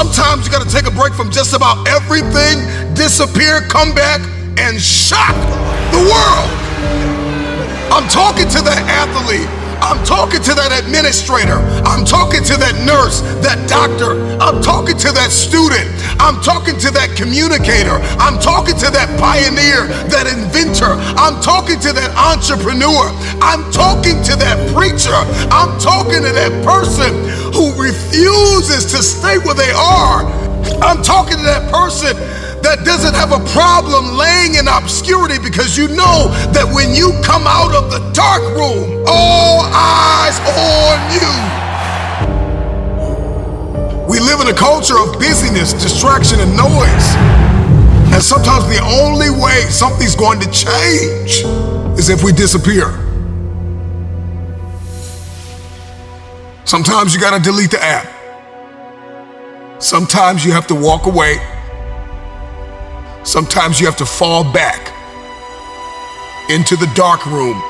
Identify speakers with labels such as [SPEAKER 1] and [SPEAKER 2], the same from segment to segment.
[SPEAKER 1] Sometimes you got to take a break from just about everything, disappear, come back, and shock the world. I'm talking to that athlete. I'm talking to that administrator. I'm talking to that nurse, that doctor. I'm talking to that student. I'm talking to that communicator. I'm talking to that pioneer, that inventor. I'm talking to that entrepreneur. I'm talking to that preacher. I'm talking to that person who refuses to stay where they are. I'm talking to that person that doesn't have a problem laying in obscurity, because you know that when you come out of the dark room, all eyes on you. We live in a culture of busyness, distraction, and noise. And sometimes the only way something's going to change is if we disappear. Sometimes you gotta delete the app. Sometimes you have to walk away. Sometimes you have to fall back into the dark room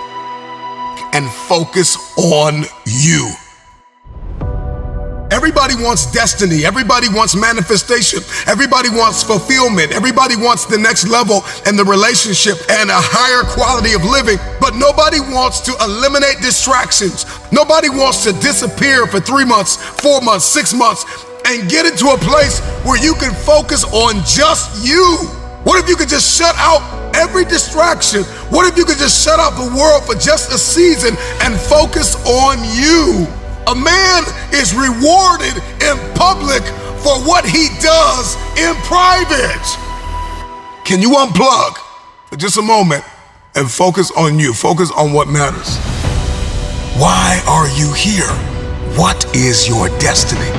[SPEAKER 1] and focus on you. Everybody wants destiny. Everybody wants manifestation. Everybody wants fulfillment. Everybody wants the next level and the relationship and a higher quality of living. But nobody wants to eliminate distractions. Nobody wants to disappear for 3 months, 4 months, 6 months, and get into a place where you can focus on just you. What if you could just shut out every distraction? What if you could just shut out the world for just a season and focus on you? A man is rewarded in public for what he does in private. Can you unplug for just a moment and focus on you? Focus on what matters. Why are you here? What is your destiny?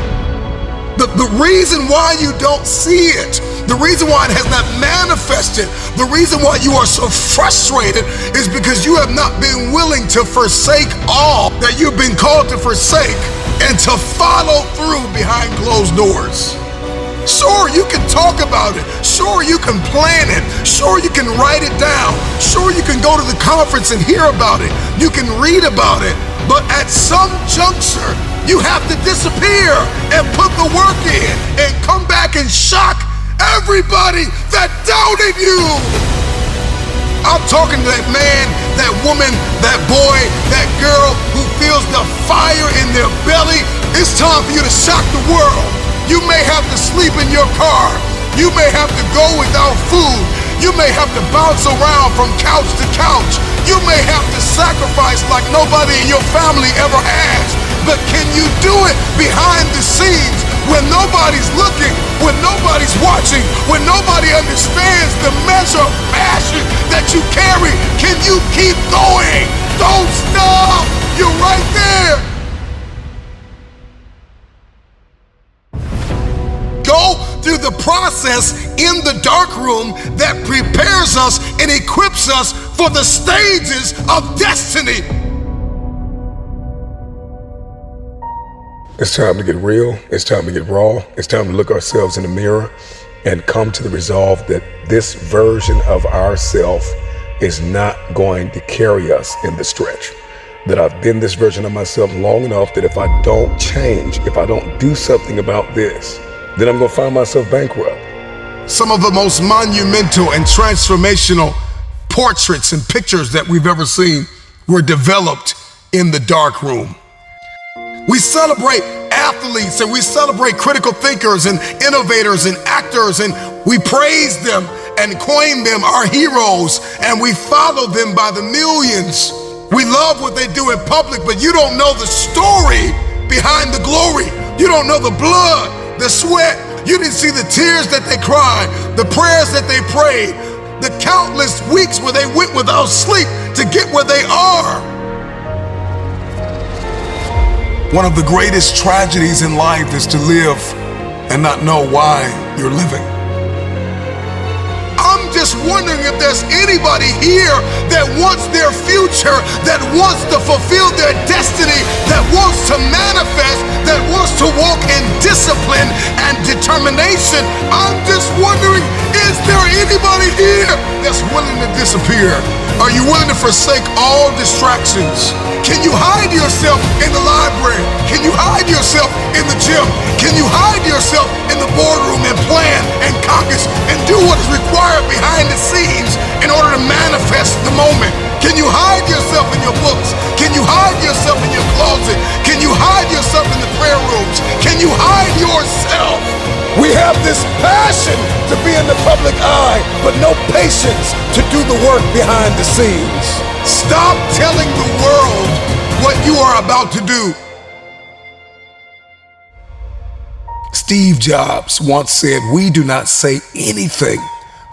[SPEAKER 1] The reason why you don't see it, the reason why it has not manifested, the reason why you are so frustrated is because you have not been willing to forsake all that you've been called to forsake and to follow through behind closed doors. Sure, you can talk about it. Sure, you can plan it. Sure, you can write it down. Sure, you can go to the conference and hear about it. You can read about it. But at some juncture, you have to disappear and put the work in and come back and shock everybody that doubted you. I'm talking to that man, that woman, that boy, that girl who feels the fire in their belly. It's time for you to shock the world. You may have to sleep in your car. You may have to go without food. You may have to bounce around from couch to couch. You may have to sacrifice like nobody in your family ever has. But can you do it behind the scenes when nobody's looking, when nobody's watching, when nobody understands the measure of passion that you carry? Can you keep going? Don't stop. You're right there. Go through the process in the dark room that prepares us and equips us for the stages of destiny.
[SPEAKER 2] It's time to get real. It's time to get raw. It's time to look ourselves in the mirror and come to the resolve that this version of ourself is not going to carry us in the stretch. That I've been this version of myself long enough that if I don't change, if I don't do something about this, then I'm going to find myself bankrupt.
[SPEAKER 1] Some of the most monumental and transformational portraits and pictures that we've ever seen were developed in the dark room. We celebrate athletes and we celebrate critical thinkers and innovators and actors, and we praise them and coin them our heroes, and we follow them by the millions. We love what they do in public, but you don't know the story behind the glory. You don't know the blood, the sweat. You didn't see the tears that they cried, the prayers that they prayed, the countless weeks where they went without sleep to get where they are. One of the greatest tragedies in life is to live and not know why you're living. I'm just wondering if there's anybody here that wants their future, that wants to fulfill their destiny, that wants to manifest, that wants to walk in discipline and determination. I'm just wondering, is there anybody here that's willing to disappear? Are you willing to forsake all distractions? Can you hide yourself in the library? Can you hide yourself in the gym? Can you hide yourself in the boardroom and plan and caucus and do what is required behind the scenes in order to manifest the moment? Can you hide yourself in your books? Can you hide yourself in your closet? Can you hide yourself in the prayer rooms? Can you hide yourself?
[SPEAKER 2] We have this passion to be in the public eye, but no patience to do the work behind the scenes.
[SPEAKER 1] Stop telling the world what you are about to do. Steve Jobs once said, "We do not say anything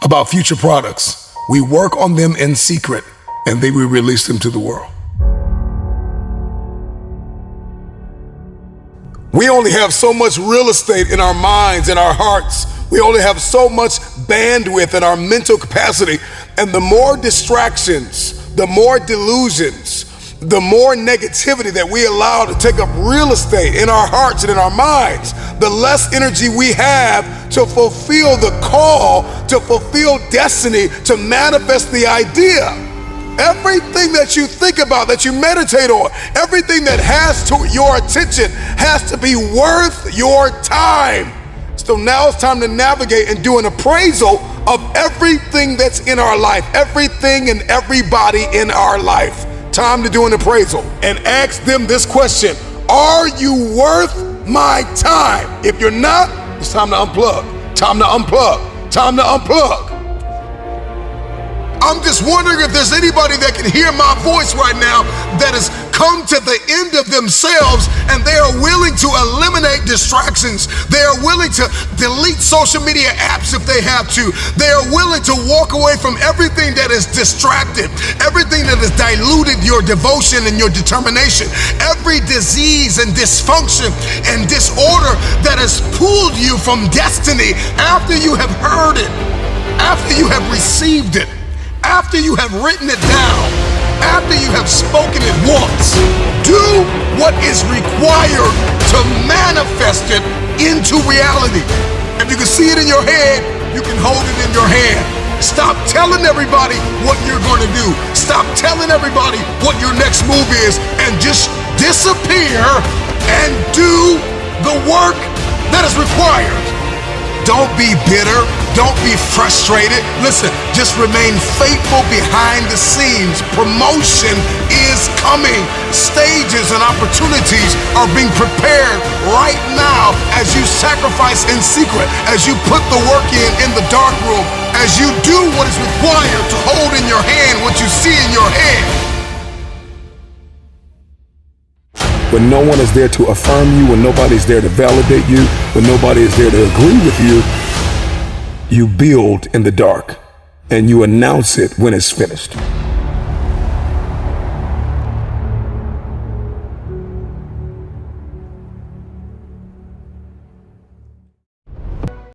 [SPEAKER 1] about future products. We work on them in secret, and then we release them to the world." We only have so much real estate in our minds and our hearts. We only have so much bandwidth in our mental capacity. And the more distractions, the more delusions, the more negativity that we allow to take up real estate in our hearts and in our minds, the less energy we have to fulfill the call, to fulfill destiny, to manifest the idea. Everything that you think about, that you meditate on, everything that has to your attention has to be worth your time. So now it's time to navigate and do an appraisal of everything that's in our life, everything and everybody in our life. Time to do an appraisal and ask them this question: are you worth my time? If you're not, it's time to unplug. Time to unplug. Time to unplug. I'm just wondering if there's anybody that can hear my voice right now that has come to the end of themselves and they are willing to eliminate distractions. They are willing to delete social media apps if they have to. They are willing to walk away from everything that is distracted, everything that has diluted your devotion and your determination, every disease and dysfunction and disorder that has pulled you from destiny after you have heard it, after you have received it, after you have written it down, after you have spoken it once. Do what is required to manifest it into reality. If you can see it in your head, you can hold it in your hand. Stop telling everybody what you're going to do. Stop telling everybody what your next move is, and just disappear and do the work that is required. Don't be bitter. Don't be frustrated. Listen, just remain faithful behind the scenes. Promotion is coming. Stages and opportunities are being prepared right now as you sacrifice in secret, as you put the work in the dark room, as you do what is required to hold in your hand what you see in your head.
[SPEAKER 2] When no one is there to affirm you, when nobody's there to validate you, when nobody is there to agree with you, you build in the dark and you announce it when it's finished.